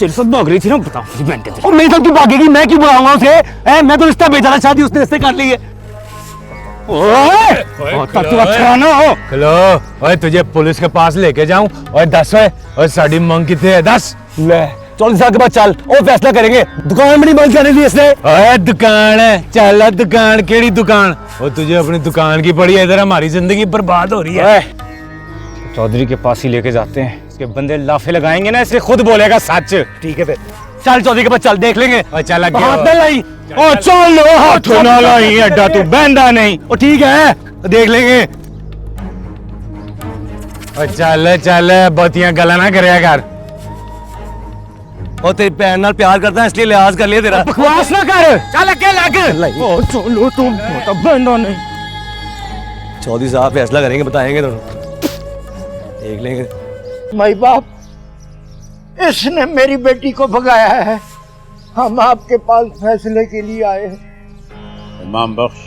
तेरे साथ भाग रही थी ना, बताओ जी मैं कहती और मेरे साथ क्यों भागेगी? मैं क्यों बुलाऊंगा उसे? मैं तो रिश्ता बेचा था, शादी उसने इससे कर ली है। ओए तू अच्छा ना हो। हेलो ओए, तुझे पुलिस के पास लेके जाऊं? ओए 10 ओए साड़ी मांग कितने है? 10 ले 40 साल के बाद चल और फैसला करेंगे। दुकान में नहीं बंद करने दी इसने। ओए दुकान है, चल दुकान, केड़ी दुकान? ओ तुझे अपनी दुकान की पड़ी है, इधर हमारी जिंदगी बर्बाद हो रही है। चौधरी के पास ही लेके जाते हैं, इसके बंदे लाफे लगाएंगे ना, इसलिए खुद बोलेगा सच। ठीक है फिर चल चौधरी के पास चल, देख लेंगे। ओए चल आगे। हाथ ना लाई। ओ चल लो हाथ ना लाई, अड्डा तू बहंदा नहीं। ओ ठीक है देख लेंगे। ओ चल चल, बतियां गला ना करया कर। और तेरी भैन नाल प्यार करता है इसलिए लिहाज कर लिया तेरा। बकवास ना कर, चल अगे लग। ओ चलो तुम तो बंदा नहीं। चौधरी साहब फैसला करेंगे, बताएंगे दोनों, देख लेंगे। माई बाप, इसने मेरी बेटी को भगाया है। हम आपके पास फैसले के लिए आए हैं। इमाम बख्श,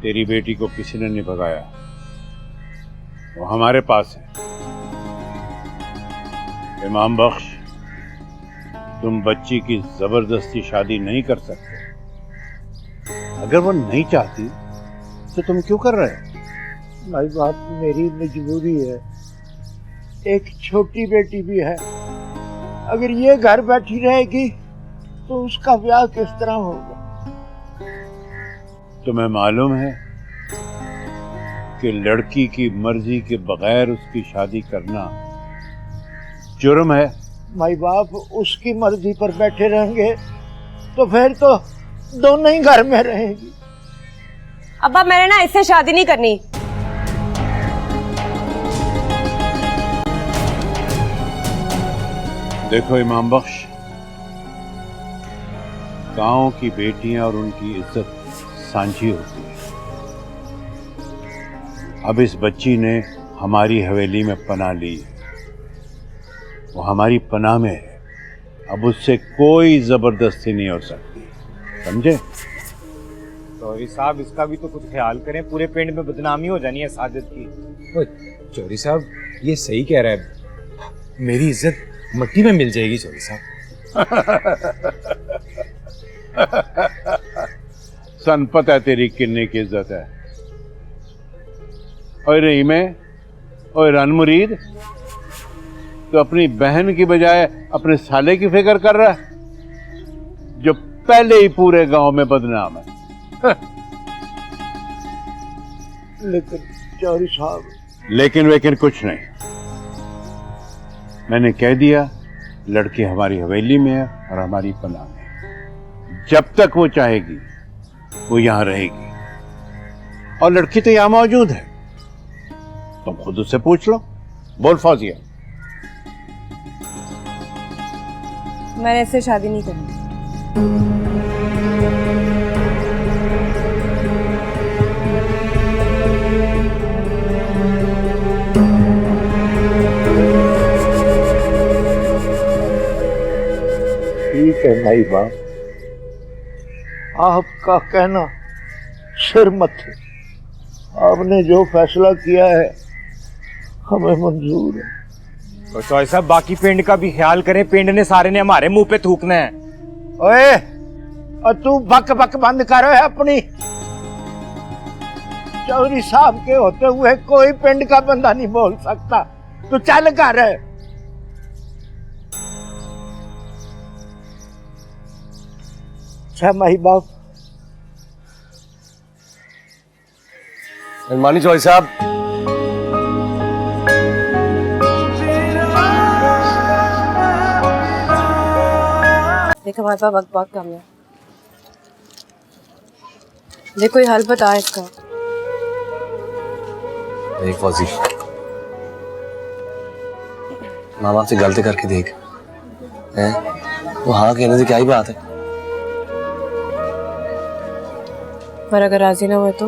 तेरी बेटी को किसी ने नहीं भगाया, वो हमारे पास है। इमाम बख्श, तुम बच्ची की जबरदस्ती शादी नहीं कर सकते। अगर वो नहीं चाहती तो तुम क्यों कर रहे हो? माई बाप, मेरी मजबूरी है, एक छोटी बेटी भी है। अगर ये घर बैठी रहेगी तो उसका ब्याह किस तरह होगा? तुम्हें मालूम है कि लड़की की मर्जी के बगैर उसकी शादी करना जुर्म है। माई बाप, उसकी मर्जी पर बैठे रहेंगे तो फिर तो दोनों ही घर में रहेंगी। अब्बा मैंने ना इससे शादी नहीं करनी। देखो इमाम बख्श, गांव की बेटियां और उनकी इज्जत सांझी होती है। अब इस बच्ची ने हमारी हवेली में पनाह ली है, वो हमारी पनाह में है। अब उससे कोई जबरदस्ती नहीं हो सकती, समझे? चौधरी साहब, इसका भी तो कुछ ख्याल करें, पूरे पिंड में बदनामी हो जानी है साजिद की। चौधरी साहब ये सही कह रहा है, मेरी इज्जत मट्टी में मिल जाएगी चौधरी साहब। सन पता है तेरी किन्ने की इज्जत है। और रहीमे और रन मुरीद, तो अपनी बहन की बजाय अपने साले की फिक्र कर रहा है, जो पहले ही पूरे गांव में बदनाम है। लेकिन चौधरी साहब, लेकिन कुछ नहीं, मैंने कह दिया लड़की हमारी हवेली में है और हमारी पनाह में है। जब तक वो चाहेगी वो यहां रहेगी, और लड़की तो यहां मौजूद है, तुम खुद उससे पूछ लो। बोल फौजिया। मैंने इससे शादी नहीं करनी। ठीक है माई बाप, आपका कहना सिर मथे। आपने जो फैसला किया है हमें मंजूर है। तो चौधरी साहब, बाकी पिंड का भी ख्याल करें, पिंड ने सारे ने हमारे मुंह पे थूकना है। ओए, और तू बक बक बंद करो है अपनी। चौधरी साहब के होते हुए कोई पिंड का बंदा नहीं बोल सकता। तू चल कर। अच्छा माही बाप, मानी चौधरी साहब, देख हमारे पास वक्त बहुत कम है, देख कोई हल बता इसका। देख फौजी, मामा से गलती करके देख, हैं? वो हाँ कहने से क्या ही बात है। पर अगर राजी ना हुए तो?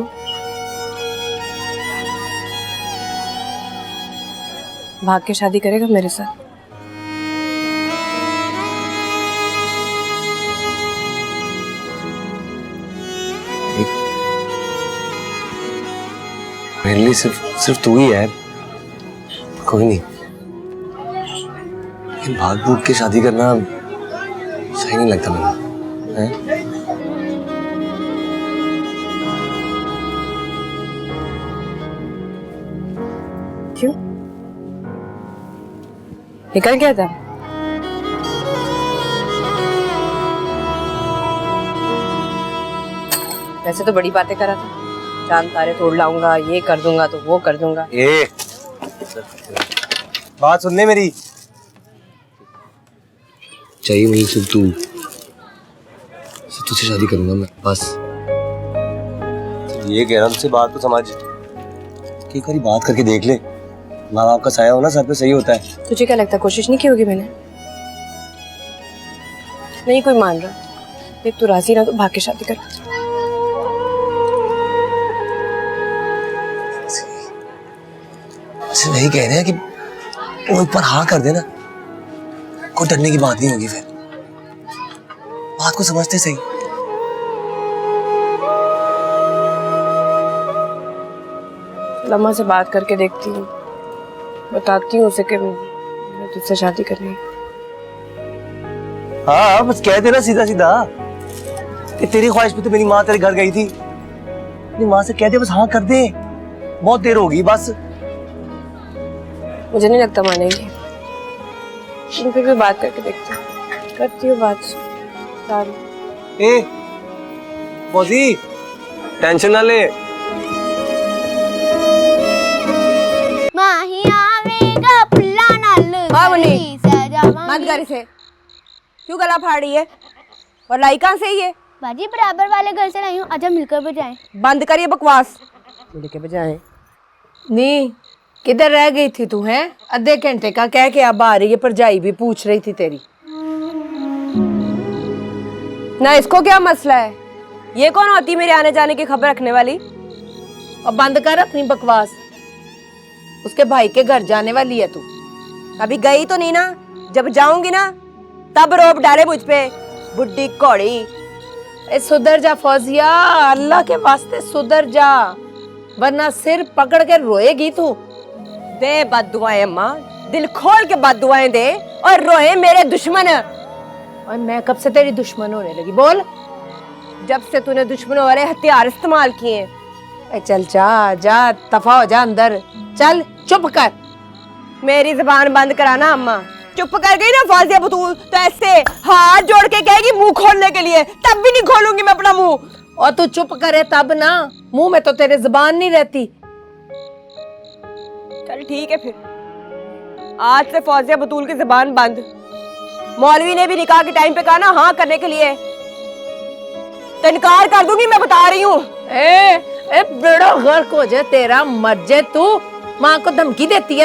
भाग के शादी करेगा मेरे साथ? मेरे लिए सिर्फ तू ही है, कोई नहीं। लेकिन भाग भूग के शादी करना सही नहीं लगता मुझे, हैं? क्यों? निकल गया था? वैसे तो बड़ी बातें करा था, चांद तारे तोड़ लाऊंगा, ये कर दूंगा तो वो कर दूंगा। बात सुनने मेरी, चाहिए मुझे सिर्फ तू, सिर्फ तुझसे शादी करूंगा मैं, बस। ये कह रहा हूँ तुझसे, बात तो समझ, कि एक बारी बात करके देख ले। माँ बाप का साया हो ना सर पे, सही होता है। तुझे क्या लगता है कोशिश नहीं की होगी मैंने? नहीं कोई मान रहा, देख तू राजी ना तो भाग के शादी कर। वही कह रहे हैं कि वो एक बार हाँ कर देना, कोई डरने की बात नहीं होगी। फिर बात को समझते सही। लम्मा से बात करके देखती हूँ, बताती हूँ उसे कि मैं तुझसे शादी करनी है। हाँ बस कह देना सीधा सीधा कि तेरी ख्वाहिश पे तो मेरी माँ तेरे घर गई थी। अपनी माँ से कह दे, बस हाँ कर दे, बहुत देर होगी बस। मुझे नहीं लगता मानेगी, लेकिन फिर भी बात करके देखती हूँ, करती हूँ बात सारी। ए फौजी, टेंशन ना ले। मत कर इसे, क्यों गला फाड़ रही है? और लाई कहाँ से ही है? बाजी बराबर वाले घर से लाई हूँ, आजा मिलकर बजाएं। बंद करिए बकवास, मिल के बजाएं। नी किधर रह गई थी तू? हैं आधे घंटे का कह के अब आ रही है, भरजाई भी पूछ रही थी तेरी। ना इसको क्या मसला है? ये कौन होती मेरे आने जाने की खबर रखने वाली? और बंद कर अपनी बकवास, उसके भाई के घर जाने वाली है तू। अभी गई तो नहीं ना, जब जाऊंगी ना तब रोप डाले मुझ पे, बुड्ढी कौड़ी। ए सुधर जा फौजिया, अल्लाह के वास्ते सुधर जा, वरना सिर पकड़ के रोएगी तू। दे बद्दुआएं अम्मा, दिल खोल के बद्दुआएं दे और रोए मेरे दुश्मन। और मैं कब से तेरी दुश्मन होने लगी? बोल। जब से तूने दुश्मनों वाले हथियार इस्तेमाल किए। चल जा जा, तफा हो जा अंदर, चल चुप कर। मेरी जुबान बंद कराना अम्मा। चुप कर गई ना फौजिया बतूल तो ऐसे हाथ जोड़ के कहेगी मुंह खोलने के लिए, तब भी नहीं खोलूंगी मैं अपना मुंह। और तू चुप करे तब ना, मुंह में तो तेरे जुबान नहीं रहती। चल ठीक है फिर, आज से फौजिया बतूल की जुबान बंद। मौलवी ने भी निकाह के टाइम पे कहा ना हाँ करने के लिए, तो इनकार कर दूंगी, मैं बता रही हूँ। ए बेड़ा गर्क हो जाए तेरा, मर जाए तू। माँ को धमकी देती है